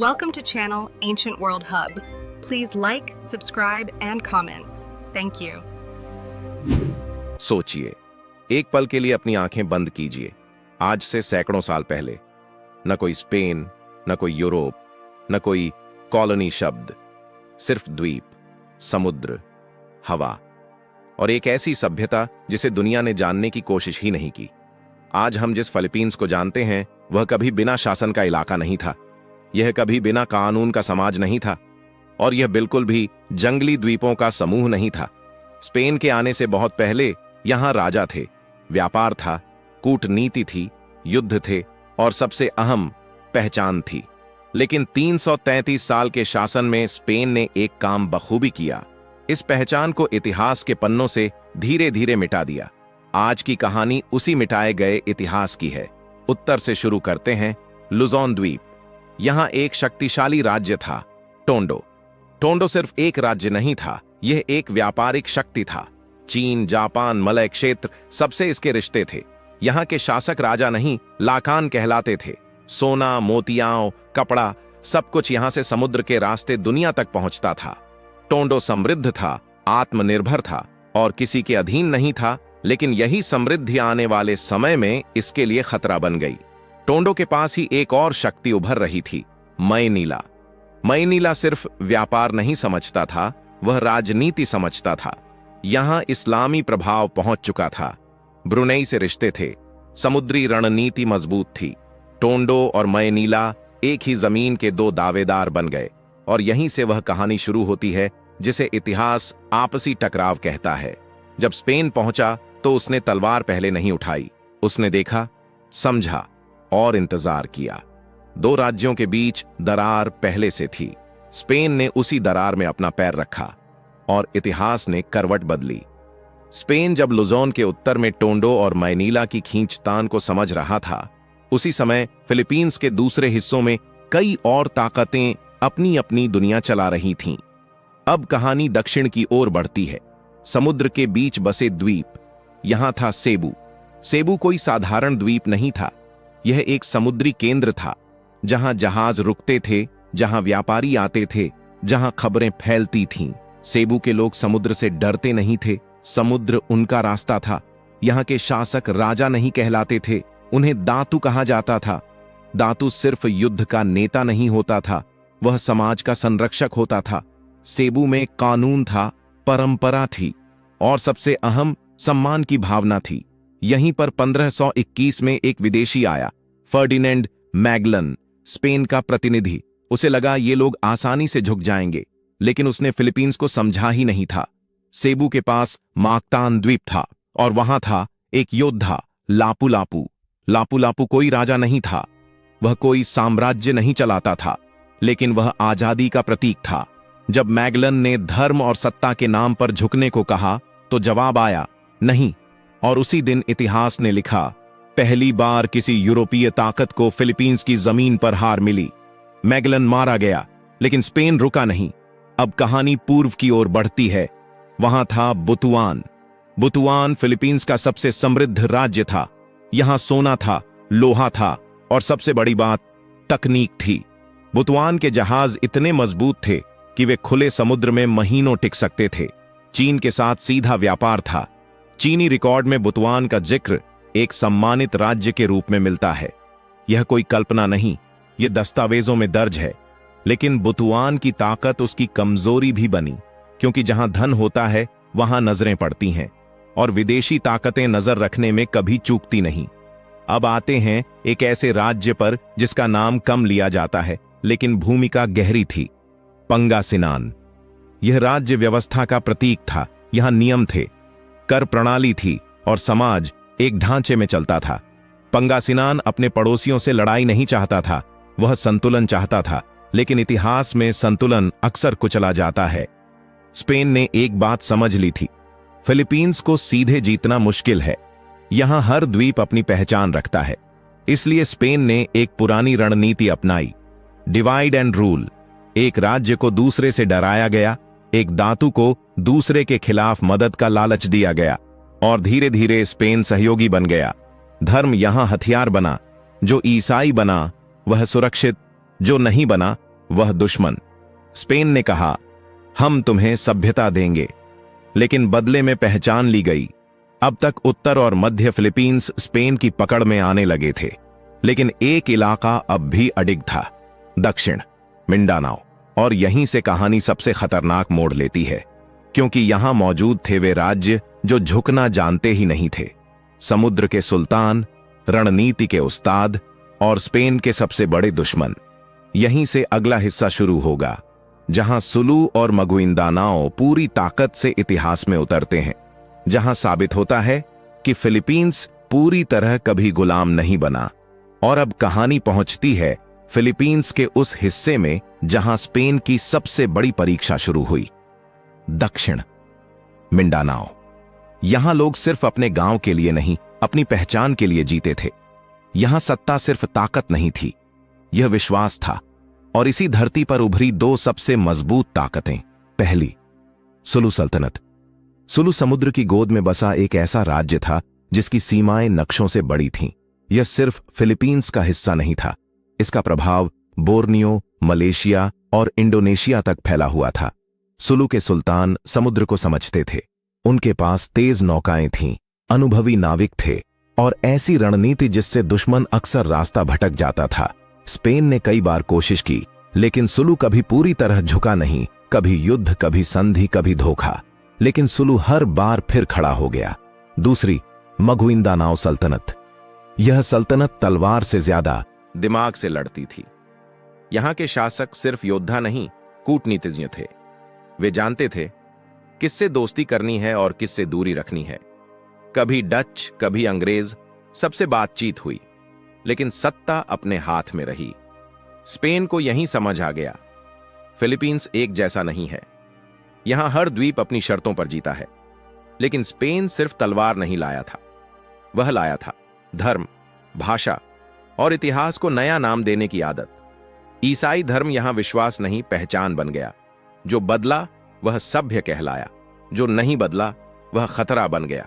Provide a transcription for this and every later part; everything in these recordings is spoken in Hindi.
Welcome to channel Ancient World Hub. Please like, subscribe and comments. Thank you. सोचिए, एक पल के लिए अपनी आंखें बंद कीजिए। आज से सैकड़ों साल पहले न कोई स्पेन, न कोई यूरोप, न कोई कॉलोनी शब्द, सिर्फ द्वीप, समुद्र, हवा और एक ऐसी सभ्यता जिसे दुनिया ने जानने की कोशिश ही नहीं की। आज हम जिस फिलीपींस को जानते हैं वह कभी बिना शासन का इलाका नहीं था। यह कभी बिना कानून का समाज नहीं था और यह बिल्कुल भी जंगली द्वीपों का समूह नहीं था। स्पेन के आने से बहुत पहले यहां राजा थे, व्यापार था, कूटनीति थी, युद्ध थे और सबसे अहम पहचान थी। लेकिन 333 साल के शासन में स्पेन ने एक काम बखूबी किया। इस पहचान को इतिहास के पन्नों से धीरे धीरे मिटा दिया। आज की कहानी उसी मिटाए गए इतिहास की है। उत्तर से शुरू करते हैं। लुजोन द्वीप। यहां एक शक्तिशाली राज्य था, टोंडो। टोंडो सिर्फ एक राज्य नहीं था, यह एक व्यापारिक शक्ति था। चीन, जापान, मलय क्षेत्र सबसे इसके रिश्ते थे। यहां के शासक राजा नहीं, लाकान कहलाते थे। सोना, मोतियां, कपड़ा सब कुछ यहां से समुद्र के रास्ते दुनिया तक पहुंचता था। टोंडो समृद्ध था, आत्मनिर्भर था और किसी के अधीन नहीं था। लेकिन यही समृद्धि आने वाले समय में इसके लिए खतरा बन गई। टोंडो के पास ही एक और शक्ति उभर रही थी, मैनीला। मैनीला सिर्फ व्यापार नहीं समझता था, वह राजनीति समझता था। यहां इस्लामी प्रभाव पहुंच चुका था, ब्रुनेई से रिश्ते थे, समुद्री रणनीति मजबूत थी। टोंडो और मैनीला एक ही जमीन के दो दावेदार बन गए और यहीं से वह कहानी शुरू होती है जिसे इतिहास आपसी टकराव कहता है। जब स्पेन पहुंचा तो उसने तलवार पहले नहीं उठाई। उसने देखा, समझा और इंतजार किया। दो राज्यों के बीच दरार पहले से थी। स्पेन ने उसी दरार में अपना पैर रखा और इतिहास ने करवट बदली। स्पेन जब लुजोन के उत्तर में टोंडो और मैनीला की खींचतान को समझ रहा था, उसी समय फिलीपींस के दूसरे हिस्सों में कई और ताकतें अपनी अपनी दुनिया चला रही थीं। अब कहानी दक्षिण की ओर बढ़ती है। समुद्र के बीच बसे द्वीप। यहां था सेबू। सेबू कोई साधारण द्वीप नहीं था, यह एक समुद्री केंद्र था जहां जहाज रुकते थे, जहां व्यापारी आते थे, जहां खबरें फैलती थीं। सेबू के लोग समुद्र से डरते नहीं थे, समुद्र उनका रास्ता था। यहां के शासक राजा नहीं कहलाते थे, उन्हें दातू कहा जाता था। दातू सिर्फ युद्ध का नेता नहीं होता था, वह समाज का संरक्षक होता था। सेबू में कानून था, परंपरा थी और सबसे अहम सम्मान की भावना थी। यहीं पर 1521 में एक विदेशी आया, फर्डिनेंड मैगलन, स्पेन का प्रतिनिधि। उसे लगा ये लोग आसानी से झुक जाएंगे, लेकिन उसने फिलीपींस को समझा ही नहीं था। सेबू के पास माकतान द्वीप था और वहां था एक योद्धा, लापू लापू। लापू लापू कोई राजा नहीं था, वह कोई साम्राज्य नहीं चलाता था, लेकिन वह आजादी का प्रतीक था। जब मैगलन ने धर्म और सत्ता के नाम पर झुकने को कहा तो जवाब आया, नहीं। और उसी दिन इतिहास ने लिखा, पहली बार किसी यूरोपीय ताकत को फिलीपींस की जमीन पर हार मिली। मैगलन मारा गया, लेकिन स्पेन रुका नहीं। अब कहानी पूर्व की ओर बढ़ती है। वहां था बुतुआन। बुतुआन फिलीपींस का सबसे समृद्ध राज्य था। यहां सोना था, लोहा था और सबसे बड़ी बात, तकनीक थी। बुतुआन के जहाज इतने मजबूत थे कि वे खुले समुद्र में महीनों टिक सकते थे। चीन के साथ सीधा व्यापार था। चीनी रिकॉर्ड में बुतुआन का जिक्र एक सम्मानित राज्य के रूप में मिलता है। यह कोई कल्पना नहीं, यह दस्तावेजों में दर्ज है। लेकिन बुतुआन की ताकत उसकी कमजोरी भी बनी, क्योंकि जहां धन होता है वहां नजरें पड़ती हैं और विदेशी ताकतें नजर रखने में कभी चूकती नहीं। अब आते हैं एक ऐसे राज्य पर जिसका नाम कम लिया जाता है, लेकिन भूमिका गहरी थी, पंगासिनान। यह राज्य व्यवस्था का प्रतीक था। यहां नियम थे, कर प्रणाली थी और समाज एक ढांचे में चलता था। पंगासिनान अपने पड़ोसियों से लड़ाई नहीं चाहता था, वह संतुलन चाहता था। लेकिन इतिहास में संतुलन अक्सर कुचला जाता है। स्पेन ने एक बात समझ ली थी, फिलीपींस को सीधे जीतना मुश्किल है। यहां हर द्वीप अपनी पहचान रखता है। इसलिए स्पेन ने एक पुरानी रणनीति अपनाई, डिवाइड एंड रूल। एक राज्य को दूसरे से डराया गया, एक दातू को दूसरे के खिलाफ मदद का लालच दिया गया और धीरे धीरे स्पेन सहयोगी बन गया। धर्म यहां हथियार बना। जो ईसाई बना वह सुरक्षित, जो नहीं बना वह दुश्मन। स्पेन ने कहा, हम तुम्हें सभ्यता देंगे, लेकिन बदले में पहचान ली गई। अब तक उत्तर और मध्य फिलीपींस स्पेन की पकड़ में आने लगे थे, लेकिन एक इलाका अब भी अडिग था, दक्षिण मिंडानाओ। और यहीं से कहानी सबसे खतरनाक मोड़ लेती है, क्योंकि यहां मौजूद थे वे राज्य जो झुकना जानते ही नहीं थे। समुद्र के सुल्तान, रणनीति के उस्ताद और स्पेन के सबसे बड़े दुश्मन। यहीं से अगला हिस्सा शुरू होगा, जहां सुलू और मगुइंदानाओ पूरी ताकत से इतिहास में उतरते हैं, जहां साबित होता है कि फिलीपींस पूरी तरह कभी गुलाम नहीं बना। और अब कहानी पहुंचती है फिलीपींस के उस हिस्से में जहां स्पेन की सबसे बड़ी परीक्षा शुरू हुई, दक्षिण मिंडानाओ। यहां लोग सिर्फ अपने गांव के लिए नहीं, अपनी पहचान के लिए जीते थे। यहां सत्ता सिर्फ ताकत नहीं थी, यह विश्वास था। और इसी धरती पर उभरी दो सबसे मजबूत ताकतें। पहली, सुलू सल्तनत। सुलू समुद्र की गोद में बसा एक ऐसा राज्य था जिसकी सीमाएं नक्शों से बड़ी थीं। यह सिर्फ फिलीपींस का हिस्सा नहीं था, इसका प्रभाव बोर्नियो, मलेशिया और इंडोनेशिया तक फैला हुआ था। सुलू के सुल्तान समुद्र को समझते थे। उनके पास तेज नौकाएं थीं, अनुभवी नाविक थे और ऐसी रणनीति जिससे दुश्मन अक्सर रास्ता भटक जाता था। स्पेन ने कई बार कोशिश की, लेकिन सुलू कभी पूरी तरह झुका नहीं। कभी युद्ध, कभी संधि, कभी धोखा, लेकिन सुलू हर बार फिर खड़ा हो गया। दूसरी, मगुइंदानाओ सल्तनत। यह सल्तनत तलवार से ज्यादा दिमाग से लड़ती थी। यहां के शासक सिर्फ योद्धा नहीं, कूटनीतिज्ञ थे। वे जानते थे किससे दोस्ती करनी है और किससे दूरी रखनी है। कभी डच, कभी अंग्रेज, सबसे बातचीत हुई, लेकिन सत्ता अपने हाथ में रही। स्पेन को यही समझ आ गया, फिलीपींस एक जैसा नहीं है। यहां हर द्वीप अपनी शर्तों पर जीता है। लेकिन स्पेन सिर्फ तलवार नहीं लाया था, वह लाया था धर्म, भाषा और इतिहास को नया नाम देने की आदत। ईसाई धर्म यहां विश्वास नहीं, पहचान बन गया। जो बदला वह सभ्य कहलाया, जो नहीं बदला वह खतरा बन गया।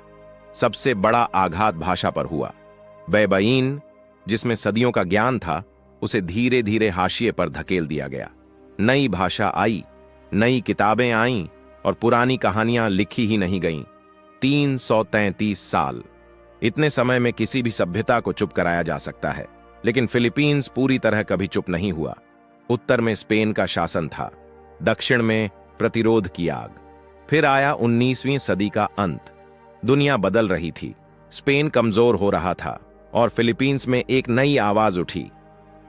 सबसे बड़ा आघात भाषा पर हुआ। बैबाइन, जिसमें सदियों का ज्ञान था, उसे धीरे धीरे हाशिए पर धकेल दिया गया। नई भाषा आई, नई किताबें आईं और पुरानी कहानियां लिखी ही नहीं गईं। 333 साल, इतने समय में किसी भी सभ्यता को चुप कराया जा सकता है, लेकिन फिलीपींस पूरी तरह कभी चुप नहीं हुआ। उत्तर में स्पेन का शासन था, दक्षिण में प्रतिरोध की आग। फिर आया 19वीं सदी का अंत। दुनिया बदल रही थी, स्पेन कमजोर हो रहा था और फिलीपींस में एक नई आवाज उठी।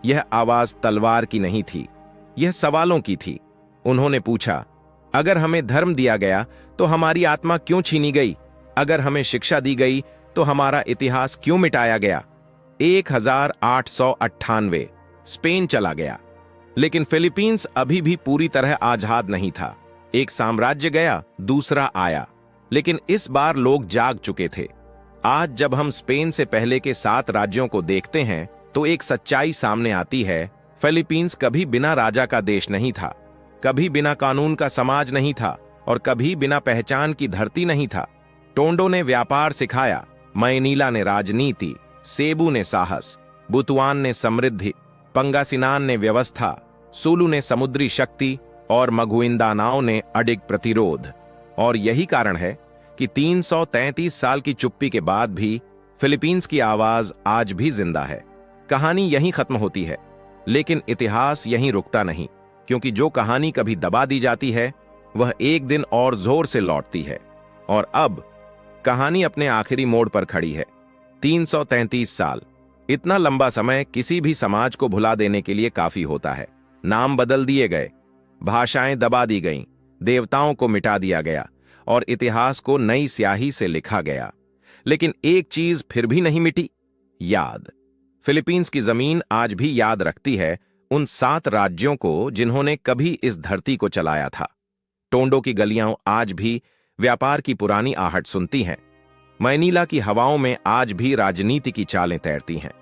यह आवाज तलवार की नहीं थी, यह सवालों की थी। उन्होंने पूछा, अगर हमें धर्म दिया गया तो हमारी आत्मा क्यों छीनी गई? अगर हमें शिक्षा दी गई तो हमारा इतिहास क्यों मिटाया गया? 1898 स्पेन चला गया, लेकिन फिलीपींस अभी भी पूरी तरह आजाद नहीं था। एक साम्राज्य गया, दूसरा आया, लेकिन इस बार लोग जाग चुके थे। आज जब हम स्पेन से पहले के 7 राज्यों को देखते हैं तो एक सच्चाई सामने आती है। फिलीपींस कभी बिना राजा का देश नहीं था, कभी बिना कानून का समाज नहीं था और कभी बिना पहचान की धरती नहीं था। टोंडो ने व्यापार सिखाया, मैनीला ने राजनीति, सेबू ने साहस, बुतुआन ने समृद्धि, पंगासिनान ने व्यवस्था, सुलू ने समुद्री शक्ति और मगुइंदानाओ ने अडिग प्रतिरोध। और यही कारण है कि 333 साल की चुप्पी के बाद भी फिलीपींस की आवाज आज भी जिंदा है। कहानी यहीं खत्म होती है, लेकिन इतिहास यहीं रुकता नहीं, क्योंकि जो कहानी कभी दबा दी जाती है वह एक दिन और जोर से लौटती है। और अब कहानी अपने आखिरी मोड़ पर खड़ी है। 333 साल, इतना लंबा समय किसी भी समाज को भुला देने के लिए काफी होता है। नाम बदल दिए गए, भाषाएं दबा दी गईं, देवताओं को मिटा दिया गया और इतिहास को नई स्याही से लिखा गया। लेकिन एक चीज फिर भी नहीं मिटी, याद। फिलीपींस की जमीन आज भी याद रखती है उन 7 राज्यों को जिन्होंने कभी इस धरती को चलाया था। टोंडो की गलियां आज भी व्यापार की पुरानी आहट सुनती हैं। मैनीला की हवाओं में आज भी राजनीति की चालें तैरती हैं।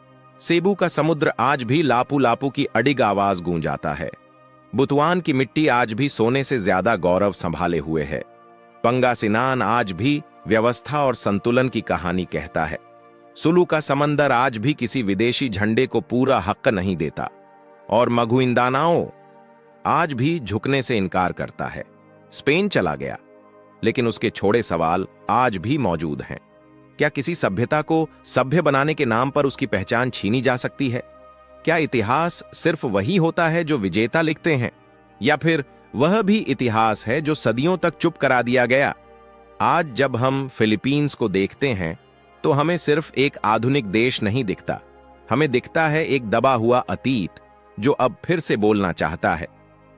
सेबू का समुद्र आज भी लापू लापू की अडिग आवाज गूंजाता है। बुतुआन की मिट्टी आज भी सोने से ज्यादा गौरव संभाले हुए है। पंगासिनान आज भी व्यवस्था और संतुलन की कहानी कहता है। सुलू का समंदर आज भी किसी विदेशी झंडे को पूरा हक नहीं देता। और मगुइंदानाओ, आज भी झुकने से इनकार करता है। स्पेन चला गया, लेकिन उसके छोड़े सवाल आज भी मौजूद हैं। क्या किसी सभ्यता को सभ्य बनाने के नाम पर उसकी पहचान छीनी जा सकती है? क्या इतिहास सिर्फ वही होता है जो विजेता लिखते हैं, या फिर वह भी इतिहास है जो सदियों तक चुप करा दिया गया? आज जब हम फिलीपींस को देखते हैं तो हमें सिर्फ एक आधुनिक देश नहीं दिखता, हमें दिखता है एक दबा हुआ अतीत जो अब फिर से बोलना चाहता है।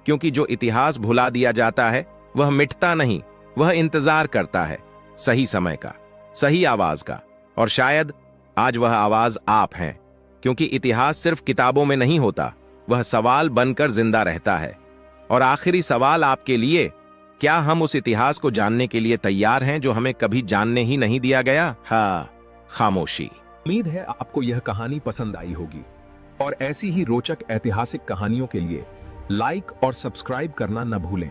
क्योंकि जो इतिहास भुला दिया जाता है वह मिटता नहीं, वह इंतजार करता है सही समय का, सही आवाज का। और शायद आज वह आवाज आप हैं, क्योंकि इतिहास सिर्फ किताबों में नहीं होता, वह सवाल बनकर जिंदा रहता है। और आखिरी सवाल आपके लिए, क्या हम उस इतिहास को जानने के लिए तैयार हैं जो हमें कभी जानने ही नहीं दिया गया? हाँ, खामोशी। उम्मीद है आपको यह कहानी पसंद आई होगी, और ऐसी ही रोचक ऐतिहासिक कहानियों के लिए लाइक और सब्सक्राइब करना न भूलें।